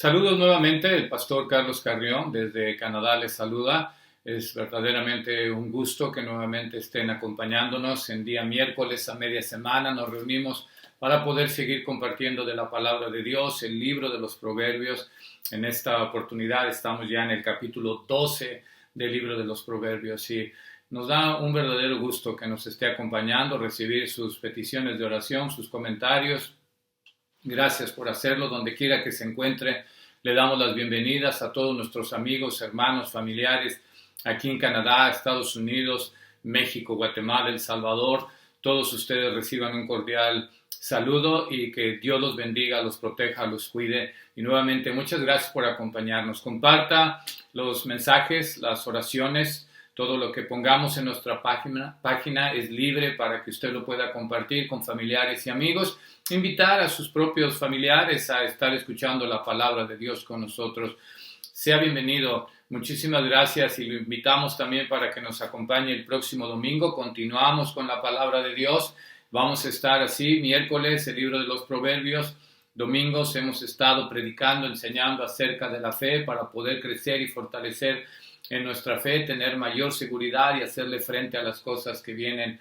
Saludos nuevamente, el pastor Carlos Carrión desde Canadá les saluda. Es verdaderamente un gusto que nuevamente estén acompañándonos en día miércoles a media semana. Nos reunimos para poder seguir compartiendo de la palabra de Dios, el libro de los Proverbios. En esta oportunidad estamos ya en el capítulo 12 del libro de los Proverbios y nos da un verdadero gusto que nos esté acompañando, recibir sus peticiones de oración, sus comentarios. Gracias por hacerlo, donde quiera que se encuentre. Le damos las bienvenidas a todos nuestros amigos, hermanos, familiares, aquí en Canadá, Estados Unidos, México, Guatemala, El Salvador. Todos ustedes reciban un cordial saludo y que Dios los bendiga, los proteja, los cuide. Y nuevamente, muchas gracias por acompañarnos. Comparta los mensajes, las oraciones. Todo lo que pongamos en nuestra página es libre para que usted lo pueda compartir con familiares y amigos. Invitar a sus propios familiares a estar escuchando la palabra de Dios con nosotros. Sea bienvenido. Muchísimas gracias y lo invitamos también para que nos acompañe el próximo domingo. Continuamos con la palabra de Dios. Vamos a estar así, miércoles, el libro de los Proverbios. Domingos hemos estado predicando, enseñando acerca de la fe para poder crecer y fortalecer en nuestra fe, tener mayor seguridad y hacerle frente a las cosas que vienen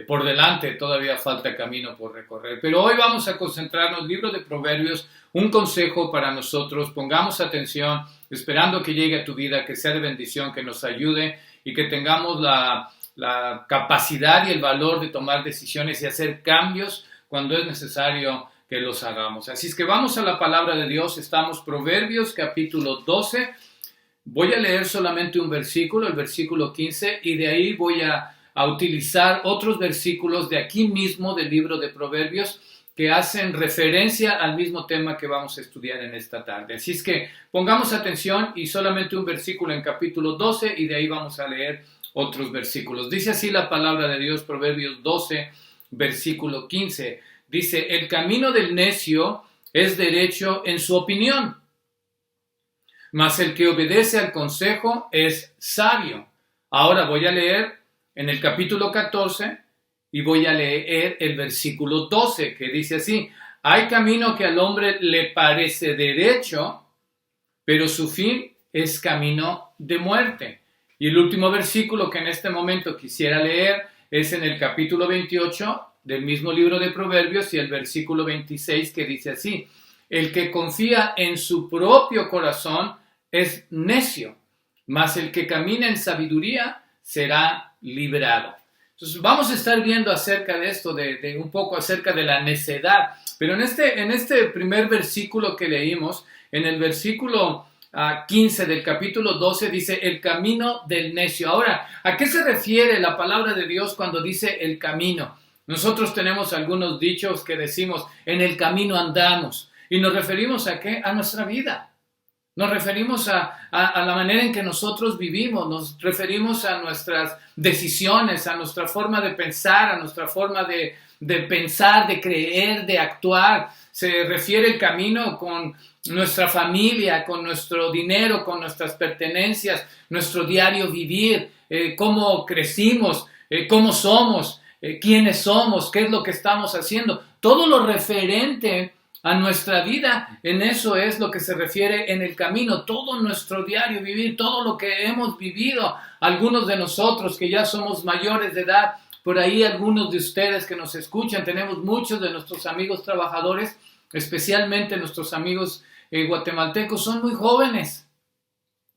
por delante. Todavía falta camino por recorrer. Pero hoy vamos a concentrarnos en el libro de Proverbios, un consejo para nosotros. Pongamos atención, esperando que llegue a tu vida, que sea de bendición, que nos ayude y que tengamos la capacidad y el valor de tomar decisiones y hacer cambios cuando es necesario que los hagamos. Así es que vamos a la palabra de Dios. Estamos Proverbios capítulo 12. Voy a leer solamente un versículo, el versículo 15, y de ahí voy a utilizar otros versículos de aquí mismo del libro de Proverbios que hacen referencia al mismo tema que vamos a estudiar en esta tarde. Así es que pongamos atención y solamente un versículo en capítulo 12 y de ahí vamos a leer otros versículos. Dice así la palabra de Dios, Proverbios 12, versículo 15. Dice, el camino del necio es derecho en su opinión, mas el que obedece al consejo es sabio. Ahora voy a leer en el capítulo 14 y voy a leer el versículo 12 que dice así: hay camino que al hombre le parece derecho, pero su fin es camino de muerte. Y el último versículo que en este momento quisiera leer es en el capítulo 28 del mismo libro de Proverbios y el versículo 26 que dice así: el que confía en su propio corazón es necio, mas el que camina en sabiduría será librado. Entonces vamos a estar viendo acerca de esto, de un poco acerca de la necedad. Pero en este primer versículo que leímos, en el versículo 15 del capítulo 12 dice el camino del necio. Ahora, ¿a qué se refiere la palabra de Dios cuando dice el camino? Nosotros tenemos algunos dichos que decimos en el camino andamos. ¿Y nos referimos a qué? A nuestra vida. Nos referimos a la manera en que nosotros vivimos, nos referimos a nuestras decisiones, a nuestra forma de pensar, a nuestra forma de pensar, de creer, de actuar. Se refiere el camino con nuestra familia, con nuestro dinero, con nuestras pertenencias, nuestro diario vivir, cómo crecimos, cómo somos, quiénes somos, qué es lo que estamos haciendo. Todo lo referente a nuestra vida, en eso es lo que se refiere en el camino, todo nuestro diario vivir, todo lo que hemos vivido, algunos de nosotros que ya somos mayores de edad, por ahí algunos de ustedes que nos escuchan, tenemos muchos de nuestros amigos trabajadores, especialmente nuestros amigos guatemaltecos, son muy jóvenes.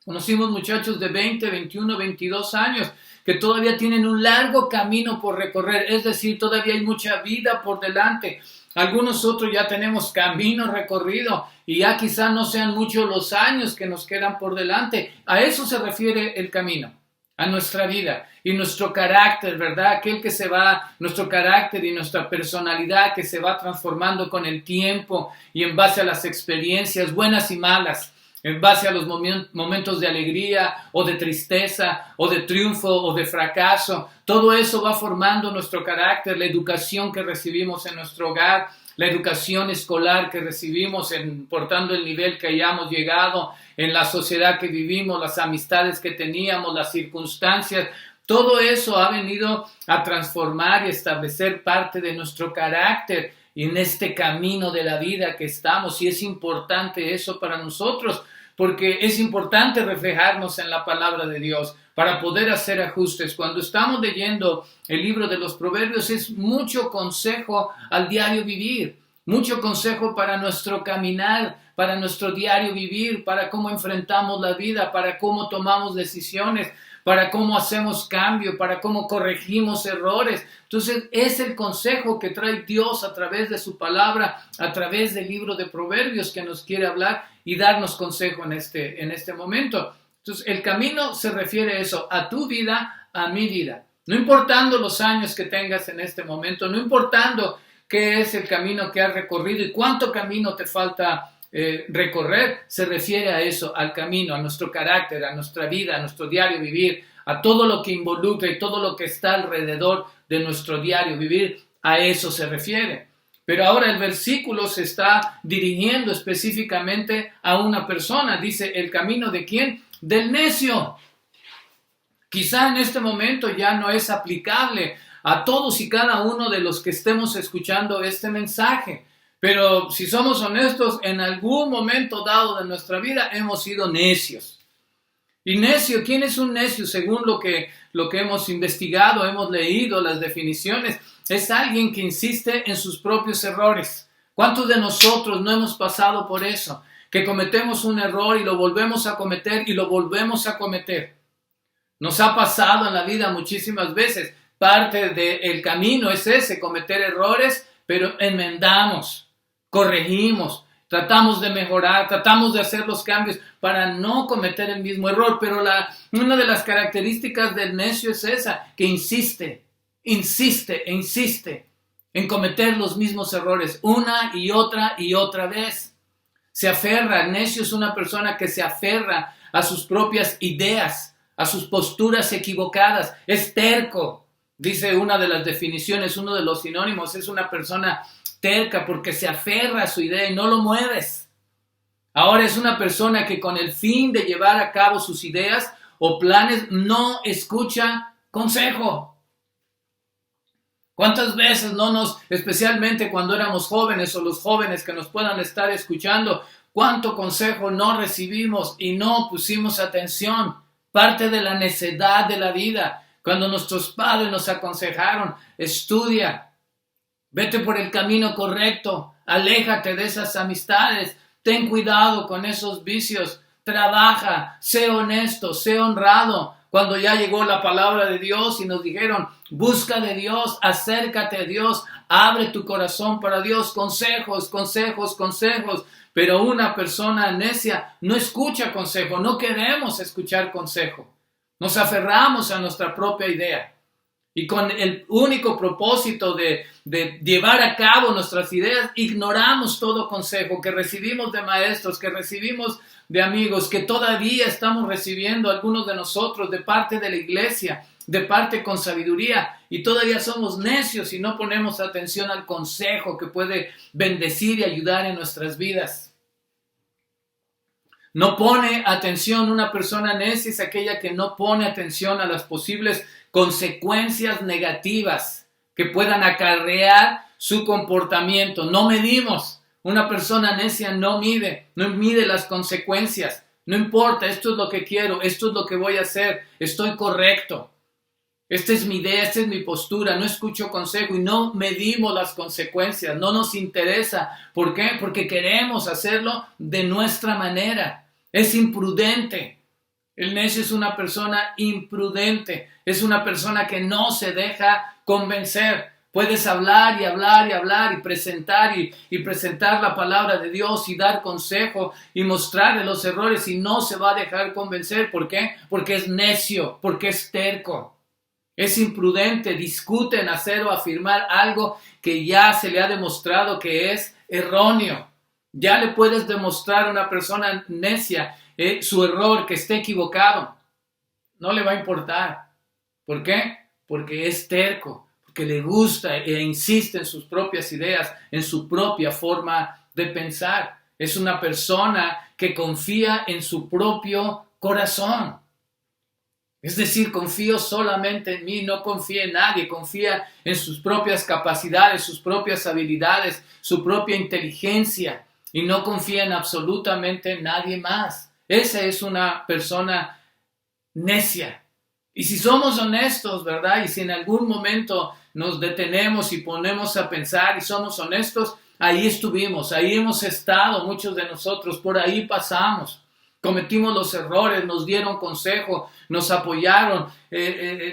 Conocimos muchachos de 20, 21, 22 años que todavía tienen un largo camino por recorrer, es decir, todavía hay mucha vida por delante. Algunos otros ya tenemos camino recorrido y ya quizá no sean muchos los años que nos quedan por delante. A eso se refiere el camino, a nuestra vida y nuestro carácter, ¿verdad? Aquel que se va, nuestro carácter y nuestra personalidad que se va transformando con el tiempo y en base a las experiencias buenas y malas, en base a los momentos de alegría o de tristeza o de triunfo o de fracaso. Todo eso va formando nuestro carácter, la educación que recibimos en nuestro hogar, la educación escolar que recibimos, importando el nivel que hayamos llegado en la sociedad que vivimos, las amistades que teníamos, las circunstancias. Todo eso ha venido a transformar y establecer parte de nuestro carácter y en este camino de la vida que estamos. Y es importante eso para nosotros, porque es importante reflejarnos en la palabra de Dios para poder hacer ajustes. Cuando estamos leyendo el libro de los Proverbios, es mucho consejo al diario vivir, mucho consejo para nuestro caminar, para nuestro diario vivir, para cómo enfrentamos la vida, para cómo tomamos decisiones, para cómo hacemos cambio, para cómo corregimos errores. Entonces, es el consejo que trae Dios a través de su palabra, a través del libro de Proverbios que nos quiere hablar y darnos consejo en este momento. Entonces, el camino se refiere a eso, a tu vida, a mi vida. No importando los años que tengas en este momento, no importando qué es el camino que has recorrido y cuánto camino te falta recorrer, se refiere a eso, al camino, a nuestro carácter, a nuestra vida, a nuestro diario vivir, a todo lo que involucra y todo lo que está alrededor de nuestro diario vivir, a eso se refiere. Pero ahora el versículo se está dirigiendo específicamente a una persona. Dice, ¿el camino de quién? Del necio. Quizá en este momento ya no es aplicable a todos y cada uno de los que estemos escuchando este mensaje. Pero si somos honestos, en algún momento dado de nuestra vida hemos sido necios. Y necio, ¿quién es un necio? Según lo que hemos investigado, hemos leído las definiciones, es alguien que insiste en sus propios errores. ¿Cuántos de nosotros no hemos pasado por eso? Que cometemos un error y lo volvemos a cometer y lo volvemos a cometer. Nos ha pasado en la vida muchísimas veces. Parte del camino es ese, cometer errores, pero enmendamos, corregimos, tratamos de mejorar, tratamos de hacer los cambios para no cometer el mismo error. Pero una de las características del necio es esa, que insiste en cometer los mismos errores una y otra vez. Se aferra, el necio es una persona que se aferra a sus propias ideas, a sus posturas equivocadas, es terco. Dice una de las definiciones, uno de los sinónimos, es una persona terca porque se aferra a su idea y no lo mueves. Ahora es una persona que con el fin de llevar a cabo sus ideas o planes no escucha consejo. ¿Cuántas veces especialmente cuando éramos jóvenes o los jóvenes que nos puedan estar escuchando, cuánto consejo no recibimos y no pusimos atención? Parte de la necedad de la vida. Cuando nuestros padres nos aconsejaron, estudia, vete por el camino correcto, aléjate de esas amistades, ten cuidado con esos vicios, trabaja, sé honesto, sé honrado. Cuando ya llegó la palabra de Dios y nos dijeron, busca de Dios, acércate a Dios, abre tu corazón para Dios, consejos. Pero una persona necia no escucha consejo, no queremos escuchar consejo. Nos aferramos a nuestra propia idea y con el único propósito de llevar a cabo nuestras ideas, ignoramos todo consejo que recibimos de maestros, que recibimos de amigos, que todavía estamos recibiendo algunos de nosotros de parte de la iglesia, de parte con sabiduría, y todavía somos necios y no ponemos atención al consejo que puede bendecir y ayudar en nuestras vidas. No pone atención, una persona necia es aquella que no pone atención a las posibles consecuencias negativas que puedan acarrear su comportamiento. No medimos. Una persona necia no mide las consecuencias. No importa, esto es lo que quiero, esto es lo que voy a hacer, estoy correcto. Esta es mi idea, esta es mi postura, no escucho consejo y no medimos las consecuencias, no nos interesa. ¿Por qué? Porque queremos hacerlo de nuestra manera. Es imprudente. El necio es una persona imprudente, es una persona que no se deja convencer. Puedes hablar y presentar la palabra de Dios y dar consejo y mostrarle los errores y no se va a dejar convencer. ¿Por qué? Porque es necio, porque es terco. Es imprudente, discute en hacer o afirmar algo que ya se le ha demostrado que es erróneo. Ya le puedes demostrar a una persona necia su error, que esté equivocado. No le va a importar. ¿Por qué? Porque es terco, porque le gusta e insiste en sus propias ideas, en su propia forma de pensar. Es una persona que confía en su propio corazón. Es decir, confío solamente en mí, no confía en nadie, confía en sus propias capacidades, sus propias habilidades, su propia inteligencia y no confía en absolutamente nadie más. Esa es una persona necia. Y si somos honestos, ¿verdad? Y si en algún momento nos detenemos y ponemos a pensar y somos honestos, ahí estuvimos, ahí hemos estado muchos de nosotros, por ahí pasamos. Cometimos los errores, nos dieron consejo, nos apoyaron,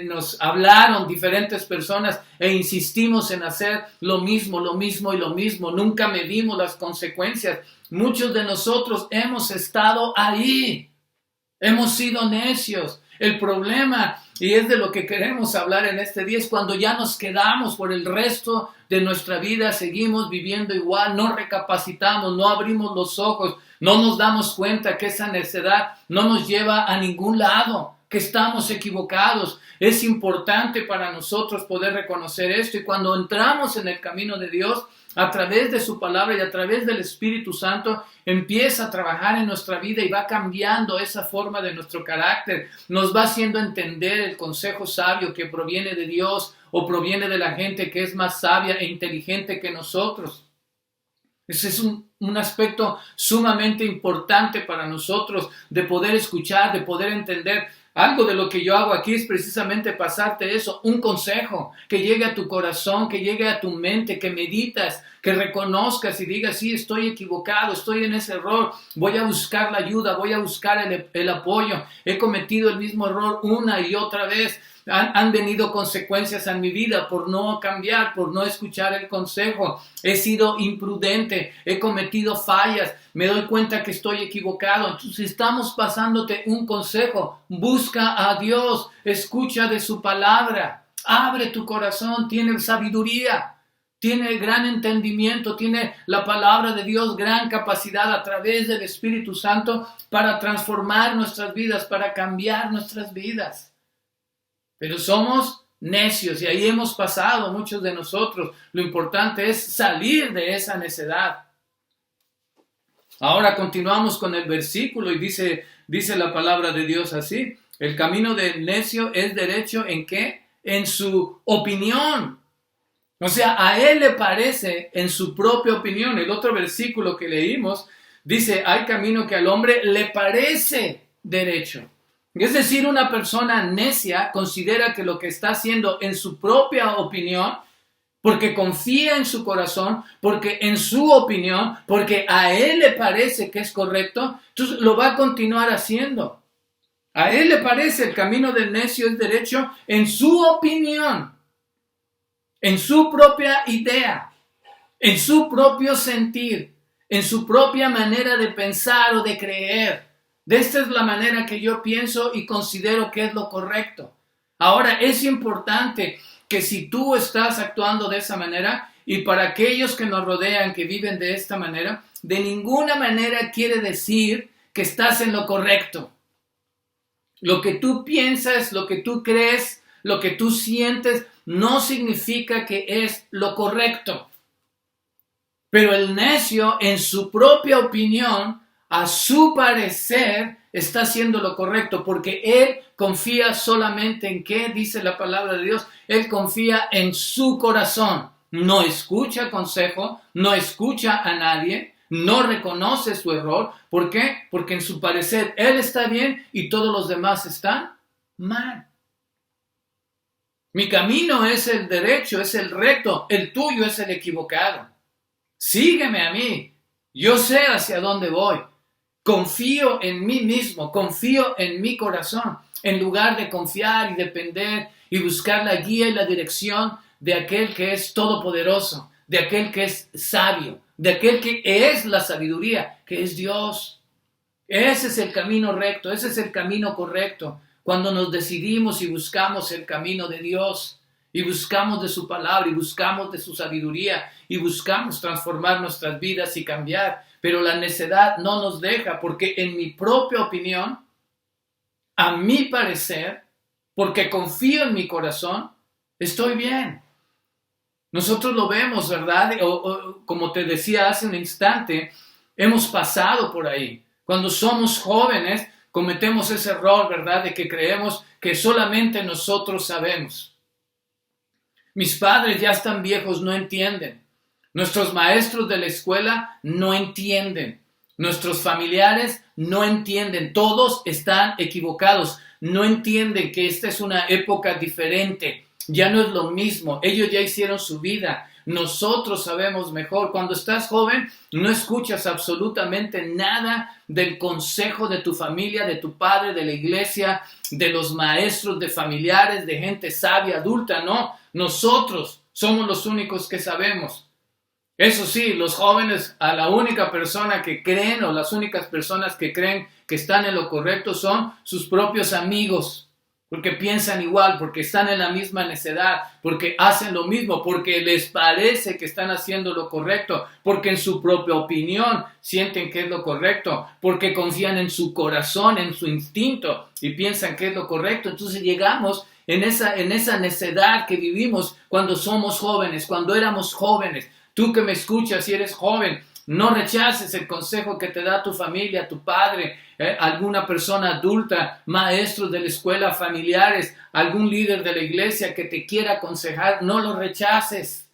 nos hablaron diferentes personas e insistimos en hacer lo mismo y lo mismo. Nunca medimos las consecuencias. Muchos de nosotros hemos estado ahí. Hemos sido necios. El problema, y es de lo que queremos hablar en este día, es cuando ya nos quedamos por el resto de nuestra vida, seguimos viviendo igual, no recapacitamos, no abrimos los ojos, no nos damos cuenta que esa necedad no nos lleva a ningún lado, que estamos equivocados. Es importante para nosotros poder reconocer esto, y cuando entramos en el camino de Dios, a través de su palabra y a través del Espíritu Santo, empieza a trabajar en nuestra vida y va cambiando esa forma de nuestro carácter. Nos va haciendo entender el consejo sabio que proviene de Dios o proviene de la gente que es más sabia e inteligente que nosotros. Ese es un aspecto sumamente importante para nosotros, de poder escuchar, de poder entender. Algo de lo que yo hago aquí es precisamente pasarte eso, un consejo que llegue a tu corazón, que llegue a tu mente, que meditas, que reconozcas y digas, sí, estoy equivocado, estoy en ese error, voy a buscar la ayuda, voy a buscar el apoyo, he cometido el mismo error una y otra vez. Han venido consecuencias en mi vida por no cambiar, por no escuchar el consejo. He sido imprudente, he cometido fallas, me doy cuenta que estoy equivocado. Entonces estamos pasándote un consejo. Busca a Dios, escucha de su palabra, abre tu corazón, tiene sabiduría, tiene gran entendimiento, tiene la palabra de Dios, gran capacidad a través del Espíritu Santo para transformar nuestras vidas, para cambiar nuestras vidas. Pero somos necios y ahí hemos pasado muchos de nosotros. Lo importante es salir de esa necedad. Ahora continuamos con el versículo y dice la palabra de Dios así. El camino del necio es derecho ¿en qué? En su opinión. O sea, a él le parece en su propia opinión. El otro versículo que leímos dice, hay camino que al hombre le parece derecho. Es decir, una persona necia considera que lo que está haciendo en su propia opinión, porque confía en su corazón, porque en su opinión, porque a él le parece que es correcto, entonces lo va a continuar haciendo. A él le parece el camino del necio es derecho en su opinión, en su propia idea, en su propio sentir, en su propia manera de pensar o de creer. De esta es la manera que yo pienso y considero que es lo correcto. Ahora, es importante que si tú estás actuando de esa manera, y para aquellos que nos rodean, que viven de esta manera, de ninguna manera quiere decir que estás en lo correcto. Lo que tú piensas, lo que tú crees, lo que tú sientes, no significa que es lo correcto. Pero el necio, en su propia opinión, a su parecer, está haciendo lo correcto, porque él confía solamente en qué dice la palabra de Dios. Él confía en su corazón. No escucha consejo, no escucha a nadie, no reconoce su error. ¿Por qué? Porque en su parecer él está bien y todos los demás están mal. Mi camino es el derecho, es el recto, el tuyo es el equivocado. Sígueme a mí, yo sé hacia dónde voy. Confío en mí mismo, confío en mi corazón, en lugar de confiar y depender y buscar la guía y la dirección de aquel que es todopoderoso, de aquel que es sabio, de aquel que es la sabiduría, que es Dios. Ese es el camino recto, ese es el camino correcto. Cuando nos decidimos y buscamos el camino de Dios, y buscamos de su palabra, y buscamos de su sabiduría, y buscamos transformar nuestras vidas y cambiar. Pero la necedad no nos deja, porque en mi propia opinión, a mi parecer, porque confío en mi corazón, estoy bien. Nosotros lo vemos, ¿verdad? Como te decía hace un instante, hemos pasado por ahí. Cuando somos jóvenes, Cometemos ese error, ¿verdad?, de que creemos que solamente nosotros sabemos. Mis padres ya están viejos, no entienden. Nuestros maestros de la escuela no entienden. Nuestros familiares no entienden. Todos están equivocados. No entienden que esta es una época diferente. Ya no es lo mismo. Ellos ya hicieron su vida. Nosotros sabemos mejor. Cuando estás joven, no escuchas absolutamente nada del consejo de tu familia, de tu padre, de la iglesia, de los maestros, de familiares, de gente sabia, adulta. No, nosotros somos los únicos que sabemos. Eso sí, los jóvenes, a la única persona que creen o las únicas personas que creen que están en lo correcto son sus propios amigos. Porque piensan igual, porque están en la misma necedad, porque hacen lo mismo, porque les parece que están haciendo lo correcto, porque en su propia opinión sienten que es lo correcto, porque confían en su corazón, en su instinto y piensan que es lo correcto. Entonces llegamos en esa necedad que vivimos cuando somos jóvenes, cuando éramos jóvenes. Tú que me escuchas, si eres joven, no rechaces el consejo que te da tu familia, tu padre, alguna persona adulta, maestros de la escuela, familiares, algún líder de la iglesia que te quiera aconsejar. No lo rechaces.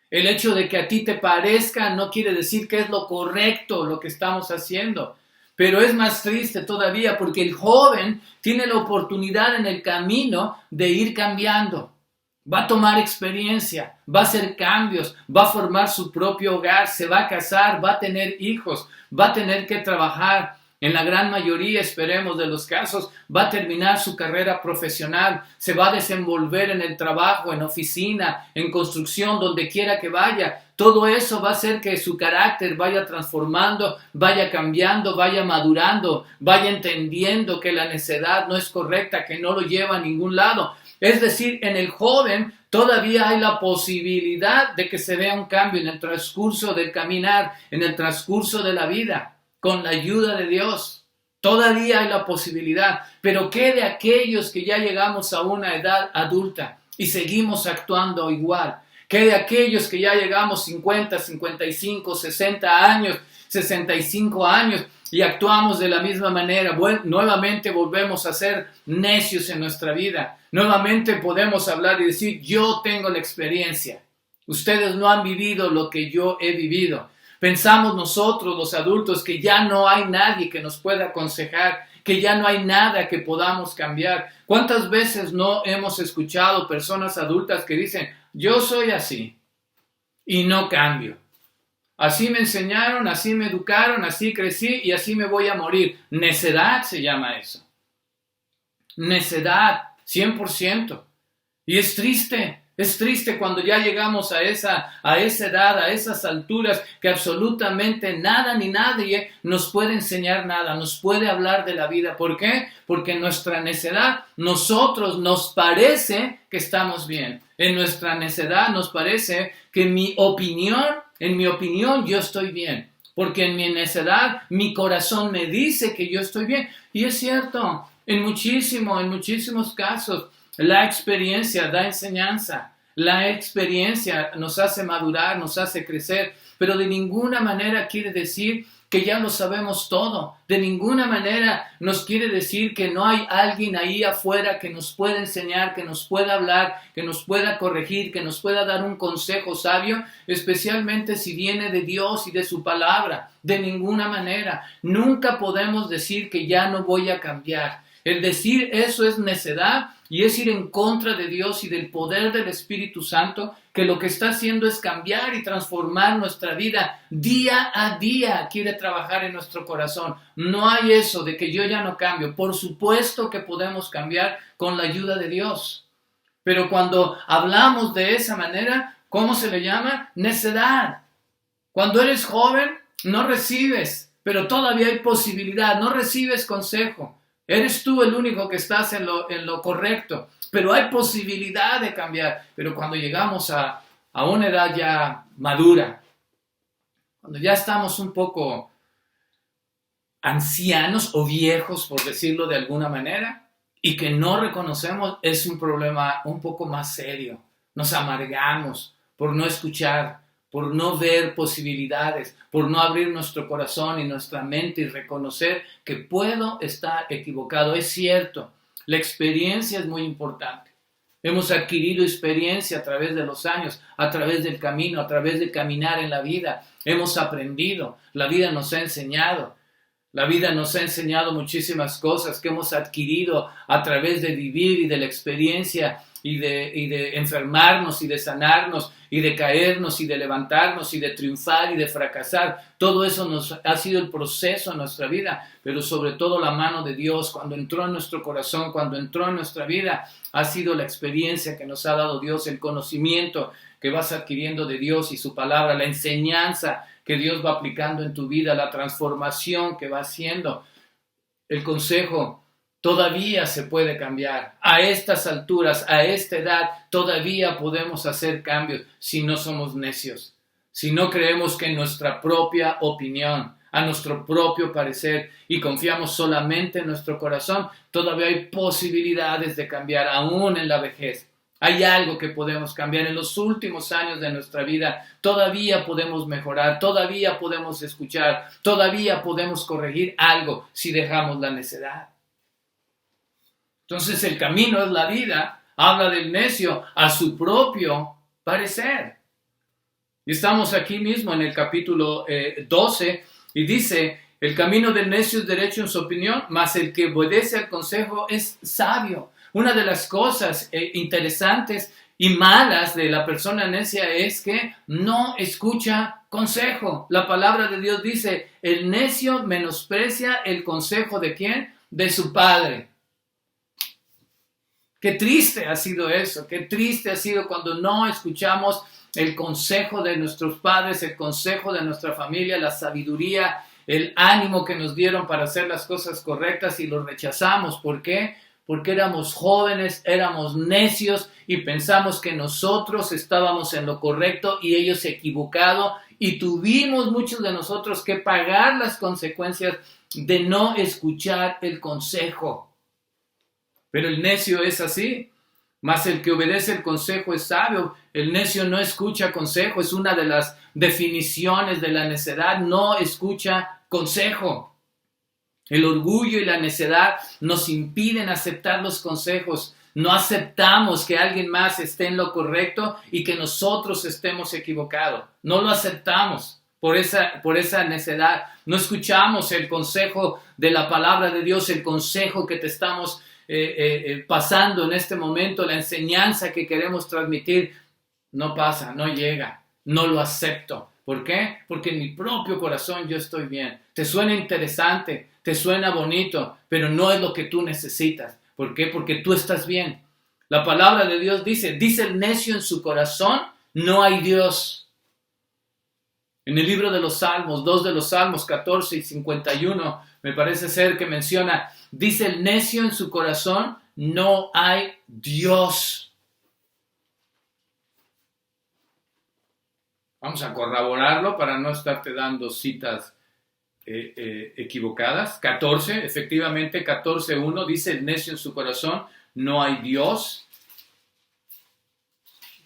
El hecho de que a ti te parezca no quiere decir que es lo correcto lo que estamos haciendo. Pero es más triste todavía porque el joven tiene la oportunidad en el camino de ir cambiando. Va a tomar experiencia, va a hacer cambios, va a formar su propio hogar, se va a casar, va a tener hijos, va a tener que trabajar. En la gran mayoría, esperemos, de los casos, va a terminar su carrera profesional, se va a desenvolver en el trabajo, en oficina, en construcción, donde quiera que vaya. Todo eso va a hacer que su carácter vaya transformando, vaya cambiando, vaya madurando, vaya entendiendo que la necedad no es correcta, que no lo lleva a ningún lado. Es decir, en el joven todavía hay la posibilidad de que se vea un cambio en el transcurso del caminar, en el transcurso de la vida, con la ayuda de Dios. Todavía hay la posibilidad. Pero ¿qué de aquellos que ya llegamos a una edad adulta y seguimos actuando igual? ¿Qué de aquellos que ya llegamos 50, 55, 60 años, 65 años y actuamos de la misma manera? Nuevamente volvemos a ser necios en nuestra vida. Nuevamente podemos hablar y decir, yo tengo la experiencia. Ustedes no han vivido lo que yo he vivido. Pensamos nosotros, los adultos, que ya no hay nadie que nos pueda aconsejar, que ya no hay nada que podamos cambiar. ¿Cuántas veces no hemos escuchado personas adultas que dicen, yo soy así y no cambio? Así me enseñaron, así me educaron, así crecí y así me voy a morir. Necedad se llama eso. Necedad, 100%. Y es triste cuando ya llegamos a esa edad, a esas alturas, que absolutamente nada ni nadie nos puede enseñar nada, nos puede hablar de la vida. ¿Por qué? Porque en nuestra necedad, nosotros nos parece que estamos bien. En nuestra necedad nos parece que en mi opinión yo estoy bien. Porque en mi necedad, mi corazón me dice que yo estoy bien. Y es cierto, en muchísimos casos, la experiencia da enseñanza, la experiencia nos hace madurar, nos hace crecer, pero de ninguna manera quiere decir que ya lo sabemos todo. De ninguna manera nos quiere decir que no hay alguien ahí afuera que nos pueda enseñar, que nos pueda hablar, que nos pueda corregir, que nos pueda dar un consejo sabio, especialmente si viene de Dios y de su palabra. De ninguna manera. Nunca podemos decir que ya no voy a cambiar. El decir eso es necedad y es ir en contra de Dios y del poder del Espíritu Santo, que lo que está haciendo es cambiar y transformar nuestra vida día a día. Quiere trabajar en nuestro corazón. No hay eso de que yo ya no cambio. Por supuesto que podemos cambiar con la ayuda de Dios. Pero cuando hablamos de esa manera, ¿cómo se le llama? Necedad. Cuando eres joven, no recibes, pero todavía hay posibilidad. No recibes consejo. Eres tú el único que estás en lo correcto, pero hay posibilidad de cambiar. Pero cuando llegamos a una edad ya madura, cuando ya estamos un poco ancianos o viejos, por decirlo de alguna manera, y que no reconocemos, es un problema un poco más serio. Nos amargamos por no escuchar, por no ver posibilidades, por no abrir nuestro corazón y nuestra mente y reconocer que puedo estar equivocado. Es cierto, la experiencia es muy importante. Hemos adquirido experiencia a través de los años, a través del camino, a través de caminar en la vida. Hemos aprendido, la vida nos ha enseñado. La vida nos ha enseñado muchísimas cosas que hemos adquirido a través de vivir y de la experiencia y de enfermarnos y de sanarnos y de caernos y de levantarnos y de triunfar y de fracasar. Todo eso ha sido el proceso en nuestra vida, pero sobre todo la mano de Dios cuando entró en nuestro corazón, cuando entró en nuestra vida, ha sido la experiencia que nos ha dado Dios, el conocimiento que vas adquiriendo de Dios y su palabra, la enseñanza que Dios va aplicando en tu vida, la transformación que va haciendo. El consejo todavía se puede cambiar. A estas alturas, a esta edad, todavía podemos hacer cambios si no somos necios, si no creemos que en nuestra propia opinión, a nuestro propio parecer y confiamos solamente en nuestro corazón, todavía hay posibilidades de cambiar, aún en la vejez. Hay algo que podemos cambiar en los últimos años de nuestra vida. Todavía podemos mejorar, todavía podemos escuchar, todavía podemos corregir algo si dejamos la necedad. Entonces el camino es la vida, habla del necio a su propio parecer. Y estamos aquí mismo en el capítulo 12 y dice, el camino del necio es derecho en su opinión, mas el que obedece al consejo es sabio. Una de las cosas interesantes y malas de la persona necia es que no escucha consejo. La palabra de Dios dice, el necio menosprecia el consejo ¿de quién? De su padre. Qué triste ha sido eso, qué triste ha sido cuando no escuchamos el consejo de nuestros padres, el consejo de nuestra familia, la sabiduría, el ánimo que nos dieron para hacer las cosas correctas y lo rechazamos. ¿Por qué? Porque éramos jóvenes, éramos necios y pensamos que nosotros estábamos en lo correcto y ellos equivocado y tuvimos muchos de nosotros que pagar las consecuencias de no escuchar el consejo. Pero el necio es así, mas el que obedece el consejo es sabio. El necio no escucha consejo, es una de las definiciones de la necedad, no escucha consejo. El orgullo y la necedad nos impiden aceptar los consejos. No aceptamos que alguien más esté en lo correcto y que nosotros estemos equivocados. No lo aceptamos por esa necedad. No escuchamos el consejo de la palabra de Dios, el consejo que te estamos pasando en este momento, la enseñanza que queremos transmitir. No pasa, no llega, no lo acepto. ¿Por qué? Porque en mi propio corazón yo estoy bien. Te suena interesante, te suena bonito, pero no es lo que tú necesitas. ¿Por qué? Porque tú estás bien. La palabra de Dios dice el necio en su corazón, no hay Dios. En el libro de los Salmos, 2 de los Salmos, 14 y 51, me parece ser que menciona, dice el necio en su corazón, no hay Dios. Vamos a corroborarlo para no estarte dando citas equivocadas. 14, efectivamente 14:1 dice el necio en su corazón, no hay Dios.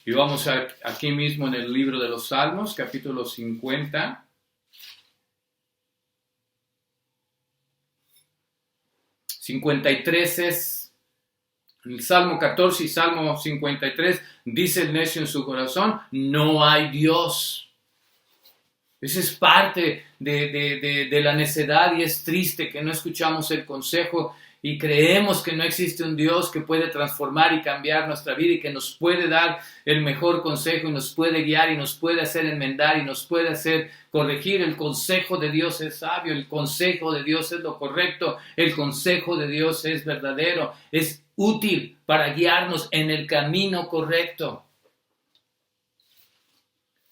Y vamos aquí mismo en el libro de los Salmos, capítulo 50. El Salmo 14 y Salmo 53 dice el necio en su corazón, no hay Dios. Esa es parte de la necedad y es triste que no escuchamos el consejo y creemos que no existe un Dios que puede transformar y cambiar nuestra vida y que nos puede dar el mejor consejo y nos puede guiar y nos puede hacer enmendar y nos puede hacer corregir. El consejo de Dios es sabio, el consejo de Dios es lo correcto, el consejo de Dios es verdadero, es útil para guiarnos en el camino correcto.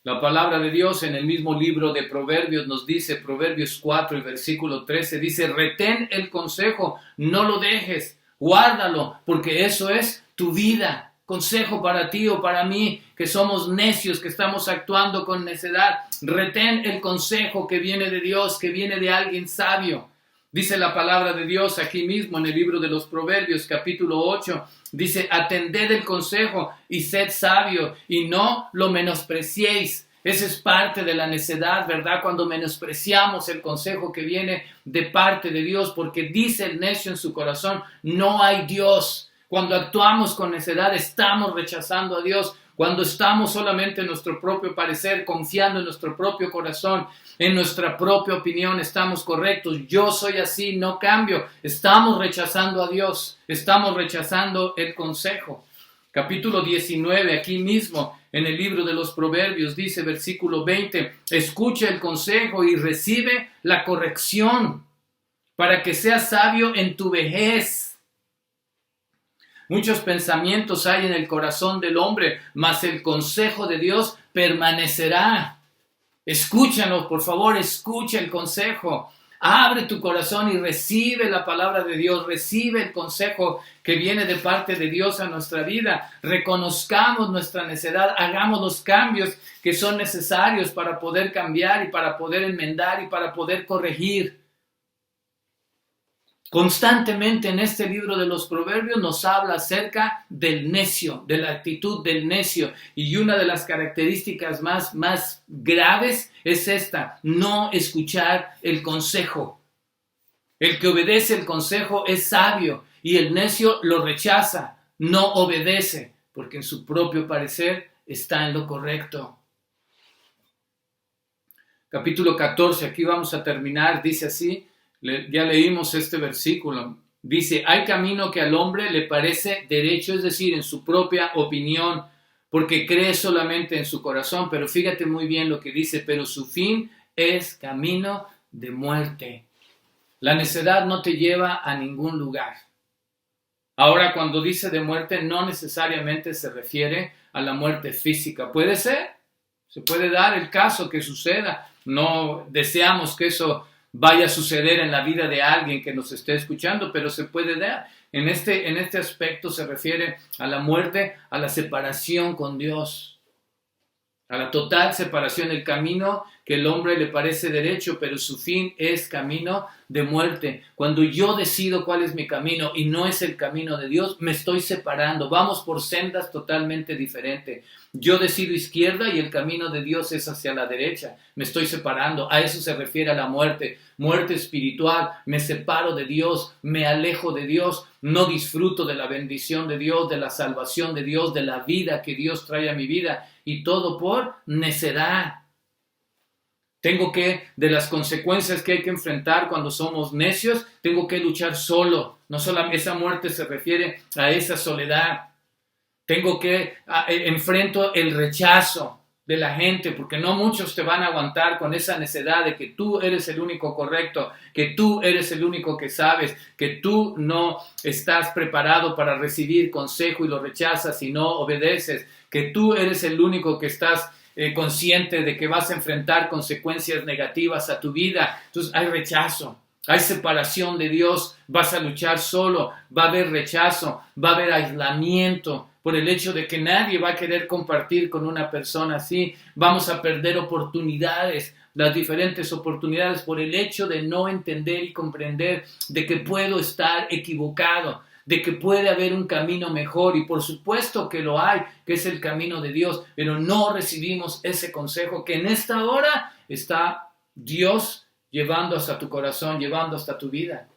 La palabra de Dios en el mismo libro de Proverbios nos dice, Proverbios 4 y versículo 13, dice, retén el consejo, no lo dejes, guárdalo, porque eso es tu vida. Consejo para ti o para mí, que somos necios, que estamos actuando con necedad. Retén el consejo que viene de Dios, que viene de alguien sabio. Dice la palabra de Dios aquí mismo en el libro de los Proverbios, capítulo 8, dice, atended el consejo y sed sabio y no lo menospreciéis. Esa es parte de la necedad, ¿verdad? Cuando menospreciamos el consejo que viene de parte de Dios, porque dice el necio en su corazón, no hay Dios. Cuando actuamos con necedad, estamos rechazando a Dios. Cuando estamos solamente en nuestro propio parecer, confiando en nuestro propio corazón, en nuestra propia opinión, estamos correctos. Yo soy así, no cambio. Estamos rechazando a Dios. Estamos rechazando el consejo. Capítulo 19, aquí mismo, en el libro de los Proverbios, dice versículo 20, escucha el consejo y recibe la corrección para que seas sabio en tu vejez. Muchos pensamientos hay en el corazón del hombre, mas el consejo de Dios permanecerá. Escúchanos, por favor, escucha el consejo. Abre tu corazón y recibe la palabra de Dios, recibe el consejo que viene de parte de Dios a nuestra vida. Reconozcamos nuestra necedad, hagamos los cambios que son necesarios para poder cambiar y para poder enmendar y para poder corregir. Constantemente en este libro de los Proverbios nos habla acerca del necio, de la actitud del necio. Y una de las características más graves es esta, no escuchar el consejo. El que obedece el consejo es sabio y el necio lo rechaza, no obedece, porque en su propio parecer está en lo correcto. Capítulo 14, aquí vamos a terminar, dice así. Ya leímos este versículo. Dice, hay camino que al hombre le parece derecho, es decir, en su propia opinión, porque cree solamente en su corazón. Pero fíjate muy bien lo que dice, pero su fin es camino de muerte. La necedad no te lleva a ningún lugar. Ahora, cuando dice de muerte, no necesariamente se refiere a la muerte física. Puede ser, se puede dar el caso que suceda. No deseamos que eso vaya a suceder en la vida de alguien que nos esté escuchando, pero se puede dar. En este aspecto se refiere a la muerte, a la separación con Dios, a la total separación, el camino que el hombre le parece derecho, pero su fin es camino de muerte. Cuando yo decido cuál es mi camino y no es el camino de Dios, me estoy separando. Vamos por sendas totalmente diferentes. Yo decido izquierda y el camino de Dios es hacia la derecha. Me estoy separando. A eso se refiere a la muerte. Muerte espiritual. Me separo de Dios. Me alejo de Dios. No disfruto de la bendición de Dios, de la salvación de Dios, de la vida que Dios trae a mi vida. Y todo por necedad. De las consecuencias que hay que enfrentar cuando somos necios, tengo que luchar solo. No solamente esa muerte se refiere a esa soledad. Enfrento el rechazo de la gente, porque no muchos te van a aguantar con esa necedad de que tú eres el único correcto, que tú eres el único que sabes, que tú no estás preparado para recibir consejo y lo rechazas y no obedeces, que tú eres el único que estás consciente de que vas a enfrentar consecuencias negativas a tu vida. Entonces hay rechazo, hay separación de Dios, vas a luchar solo, va a haber rechazo, va a haber aislamiento por el hecho de que nadie va a querer compartir con una persona así. Vamos a perder oportunidades, las diferentes oportunidades por el hecho de no entender y comprender de que puedo estar equivocado, de que puede haber un camino mejor, y por supuesto que lo hay, que es el camino de Dios, pero no recibimos ese consejo que en esta hora está Dios llevando hasta tu corazón, llevando hasta tu vida.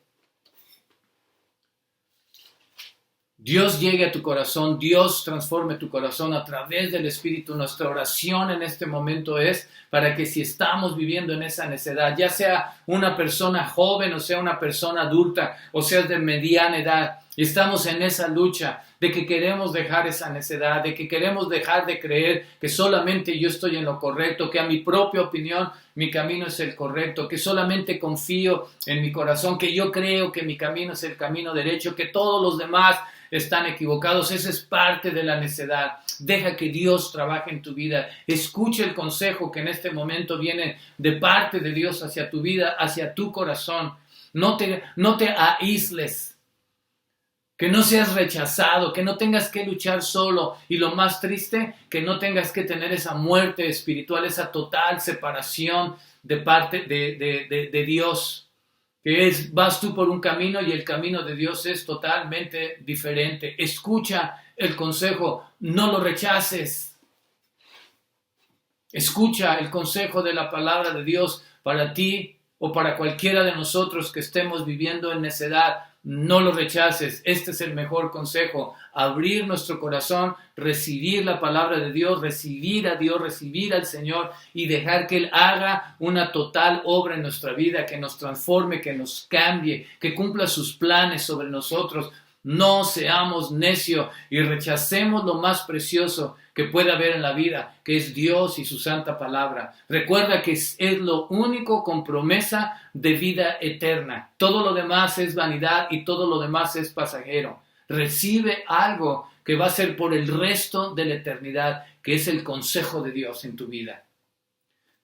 Dios llegue a tu corazón, Dios transforme tu corazón a través del Espíritu. Nuestra oración en este momento es para que si estamos viviendo en esa necedad, ya sea una persona joven o sea una persona adulta o sea de mediana edad, y estamos en esa lucha de que queremos dejar esa necedad, de que queremos dejar de creer que solamente yo estoy en lo correcto, que a mi propia opinión mi camino es el correcto, que solamente confío en mi corazón, que yo creo que mi camino es el camino derecho, que todos los demás están equivocados. Esa es parte de la necedad. Deja que Dios trabaje en tu vida. Escucha el consejo que en este momento viene de parte de Dios hacia tu vida, hacia tu corazón. No te aísles. Que no seas rechazado, que no tengas que luchar solo, y lo más triste, que no tengas que tener esa muerte espiritual, esa total separación de parte de Dios, que vas tú por un camino y el camino de Dios es totalmente diferente. Escucha el consejo, no lo rechaces. Escucha el consejo de la palabra de Dios para ti o para cualquiera de nosotros que estemos viviendo en necedad. No lo rechaces. Este es el mejor consejo. Abrir nuestro corazón, recibir la palabra de Dios, recibir a Dios, recibir al Señor y dejar que Él haga una total obra en nuestra vida, que nos transforme, que nos cambie, que cumpla sus planes sobre nosotros. No seamos necios y rechacemos lo más precioso que puede haber en la vida, que es Dios y su santa palabra. Recuerda que es lo único con promesa de vida eterna. Todo lo demás es vanidad y todo lo demás es pasajero. Recibe algo que va a ser por el resto de la eternidad, que es el consejo de Dios en tu vida.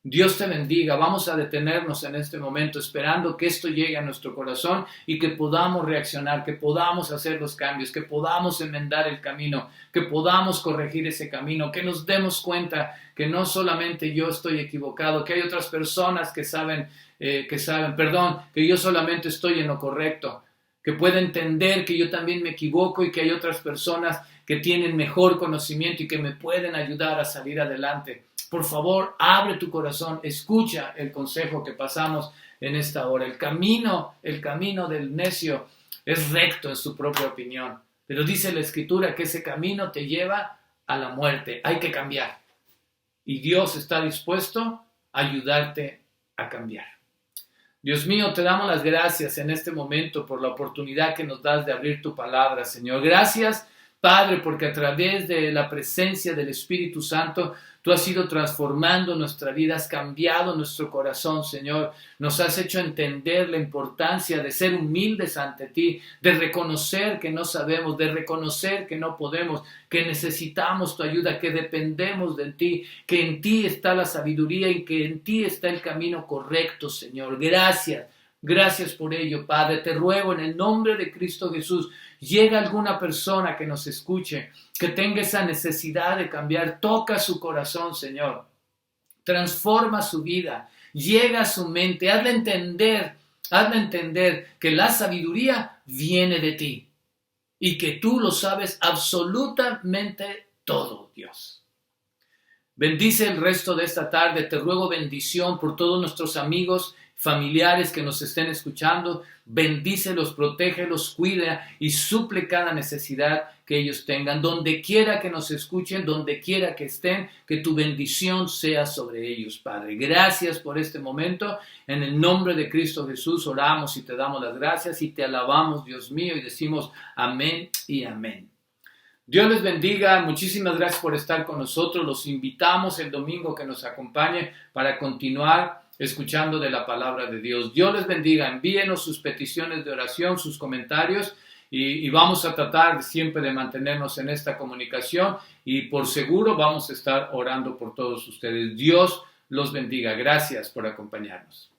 Dios te bendiga. Vamos a detenernos en este momento esperando que esto llegue a nuestro corazón y que podamos reaccionar, que podamos hacer los cambios, que podamos enmendar el camino, que podamos corregir ese camino, que nos demos cuenta que no solamente yo estoy equivocado, que hay otras personas que saben, que yo solamente estoy en lo correcto, que pueda entender que yo también me equivoco y que hay otras personas que tienen mejor conocimiento y que me pueden ayudar a salir adelante. Por favor, abre tu corazón, escucha el consejo que pasamos en esta hora. El camino del necio es recto en su propia opinión, pero dice la Escritura que ese camino te lleva a la muerte. Hay que cambiar y Dios está dispuesto a ayudarte a cambiar. Dios mío, te damos las gracias en este momento por la oportunidad que nos das de abrir tu palabra, Señor. Gracias, Padre, porque a través de la presencia del Espíritu Santo, tú has ido transformando nuestra vida, has cambiado nuestro corazón, Señor. Nos has hecho entender la importancia de ser humildes ante ti, de reconocer que no sabemos, de reconocer que no podemos, que necesitamos tu ayuda, que dependemos de ti, que en ti está la sabiduría y que en ti está el camino correcto, Señor. Gracias. Gracias por ello, Padre. Te ruego en el nombre de Cristo Jesús, llega alguna persona que nos escuche, que tenga esa necesidad de cambiar, toca su corazón, Señor. Transforma su vida, llega a su mente, hazle entender que la sabiduría viene de ti y que tú lo sabes absolutamente todo, Dios. Bendice el resto de esta tarde. Te ruego bendición por todos nuestros amigos, familiares que nos estén escuchando. Bendícelos, protégelos, cuida y suple cada necesidad que ellos tengan. Donde quiera que nos escuchen, donde quiera que estén, que tu bendición sea sobre ellos, Padre. Gracias por este momento. En el nombre de Cristo Jesús oramos y te damos las gracias y te alabamos, Dios mío, y decimos amén y amén. Dios les bendiga, muchísimas gracias por estar con nosotros. Los invitamos el domingo que nos acompañe para continuar escuchando de la palabra de Dios. Dios les bendiga, envíenos sus peticiones de oración, sus comentarios y vamos a tratar siempre de mantenernos en esta comunicación y por seguro vamos a estar orando por todos ustedes. Dios los bendiga. Gracias por acompañarnos.